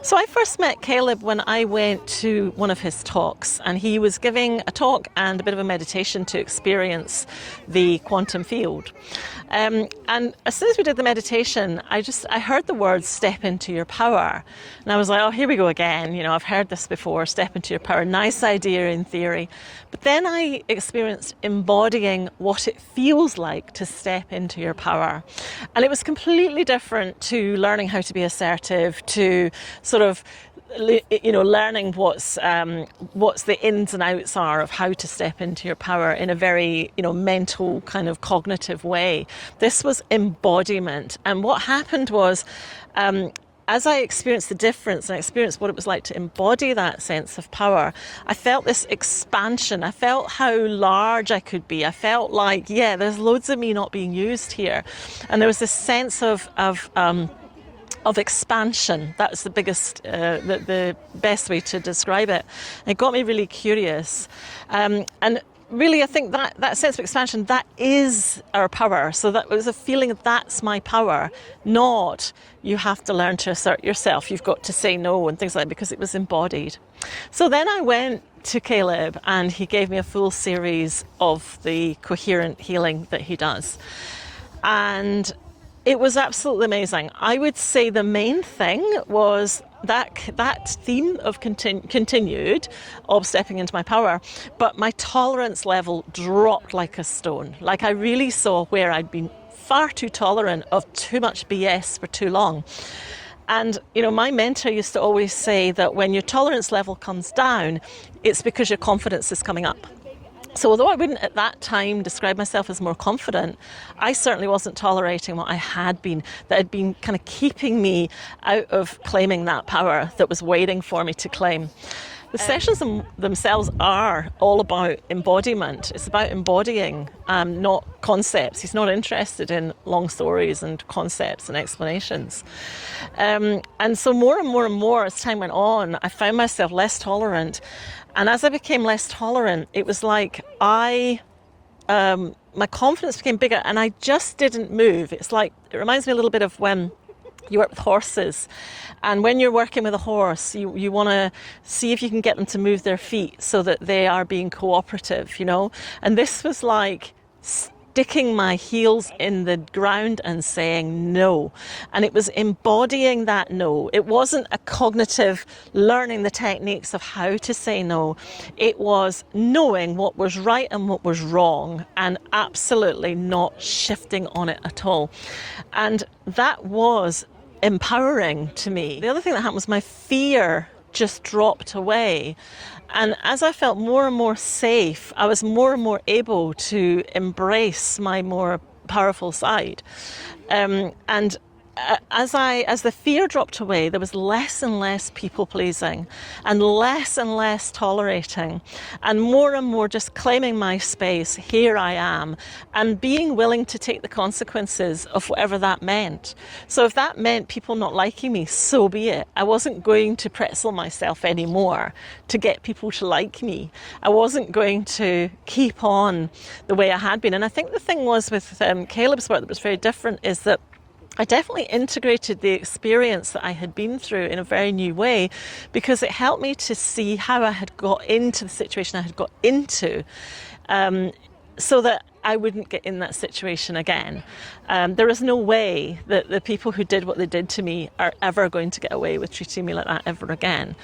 So I first met Caleb when I went to one of his talks, and he was giving a talk and a bit of a meditation to experience the quantum field. And as soon as we did the meditation, I heard the words "step into your power," and I was like, "Oh, here we go again." You know, I've heard this before. Step into your power. Nice idea in theory, but then I experienced embodying what it feels like to step into your power, and it was completely different to learning how to be assertive, to sort of, you know, learning what's the ins and outs are of how to step into your power in a very, you know, mental kind of cognitive way. This was embodiment. And what happened was, as I experienced the difference and I experienced what it was like to embody that sense of power, I felt this expansion. I felt how large I could be. I felt like, yeah, there's loads of me not being used here. And there was this sense of expansion. That's the biggest, the best way to describe it. It got me really curious. And really, I think that sense of expansion, that is our power. So that was a feeling of that's my power, not you have to learn to assert yourself. You've got to say no and things like that, because it was embodied. So then I went to Caleb and he gave me a full series of the Coherent Healing that he does. And it was absolutely amazing. I would say the main thing was that theme of continued of stepping into my power, but my tolerance level dropped like a stone. Like, I really saw where I'd been far too tolerant of too much BS for too long. And, you know, my mentor used to always say that when your tolerance level comes down, it's because your confidence is coming up. So although I wouldn't at that time describe myself as more confident, I certainly wasn't tolerating what I had been, that had been kind of keeping me out of claiming that power that was waiting for me to claim. The sessions themselves are all about embodiment. It's about embodying, not concepts. He's not interested in long stories and concepts and explanations. And so more and more and more as time went on, I found myself less tolerant. And as I became less tolerant, it was like my confidence became bigger and I just didn't move. It's like, it reminds me a little bit of when you work with horses. And when you're working with a horse, you want to see if you can get them to move their feet so that they are being cooperative, you know. And this was like sticking my heels in the ground and saying no. And it was embodying that no. It wasn't a cognitive learning the techniques of how to say no. It was knowing what was right and what was wrong and absolutely not shifting on it at all. And that was empowering to me. The other thing that happened was my fear just dropped away. And as I felt more and more safe, I was more and more able to embrace my more powerful side. And as the fear dropped away, there was less and less people pleasing and less tolerating and more just claiming my space. Here I am, and being willing to take the consequences of whatever that meant. So if that meant people not liking me, so be it. I wasn't going to pretzel myself anymore to get people to like me. I wasn't going to keep on the way I had been. And I think the thing was with Caleb's work that was very different is that I definitely integrated the experience that I had been through in a very new way, because it helped me to see how I had got into the situation I had got into, so that I wouldn't get in that situation again. There is no way that the people who did what they did to me are ever going to get away with treating me like that ever again.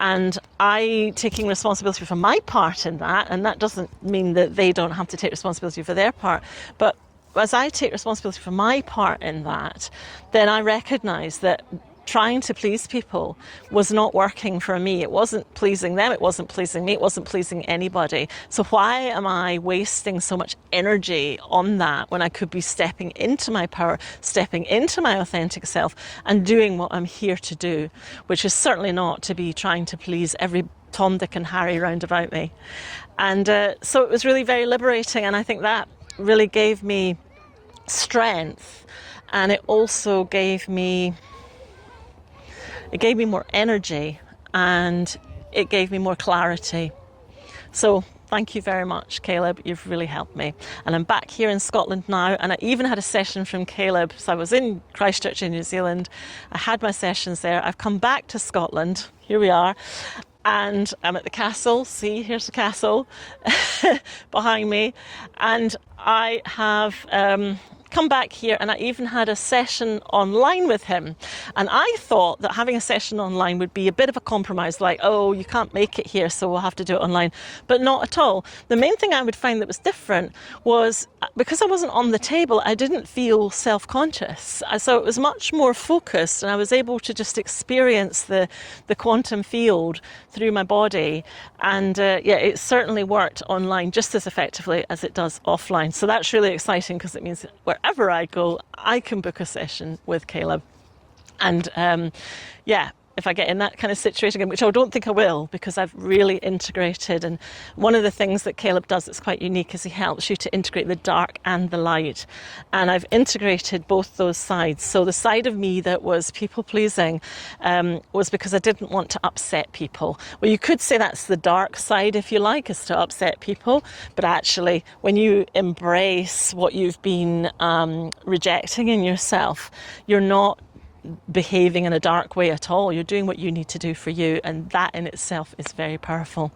And I taking responsibility for my part in that, and that doesn't mean that they don't have to take responsibility for their part, but as I take responsibility for my part in that, then I recognise that trying to please people was not working for me. It wasn't pleasing them, it wasn't pleasing me, it wasn't pleasing anybody. So why am I wasting so much energy on that when I could be stepping into my power, stepping into my authentic self and doing what I'm here to do, which is certainly not to be trying to please every Tom, Dick and Harry round about me. And so it was really very liberating, and I think that really gave me strength, and it also gave me more energy, and it gave me more clarity. So Thank you very much, Caleb. You've really helped me. And I'm back here in Scotland now, and I even had a session from Caleb. So I was in Christchurch in New Zealand. I had my sessions there. I've come back to Scotland. Here we are. And I'm at the castle. See, here's the castle behind me. And I have come back here, and I even had a session online with him. And I thought that having a session online would be a bit of a compromise, like, oh, you can't make it here, so we'll have to do it online. But not at all. The main thing I would find that was different was because I wasn't on the table, I didn't feel self-conscious. So it was much more focused, and I was able to just experience the quantum field through my body. And yeah, it certainly worked online just as effectively as it does offline. So that's really exciting, because it means that wherever I go, I can book a session with Caleb. And yeah, if I get in that kind of situation again, which I don't think I will, because I've really integrated. And one of the things that Caleb does that's quite unique is he helps you to integrate the dark and the light. And I've integrated both those sides. So the side of me that was people-pleasing was because I didn't want to upset people. Well, you could say that's the dark side, if you like, is to upset people. But actually, when you embrace what you've been rejecting in yourself, you're not behaving in a dark way at all. You're doing what you need to do for you, and that in itself is very powerful.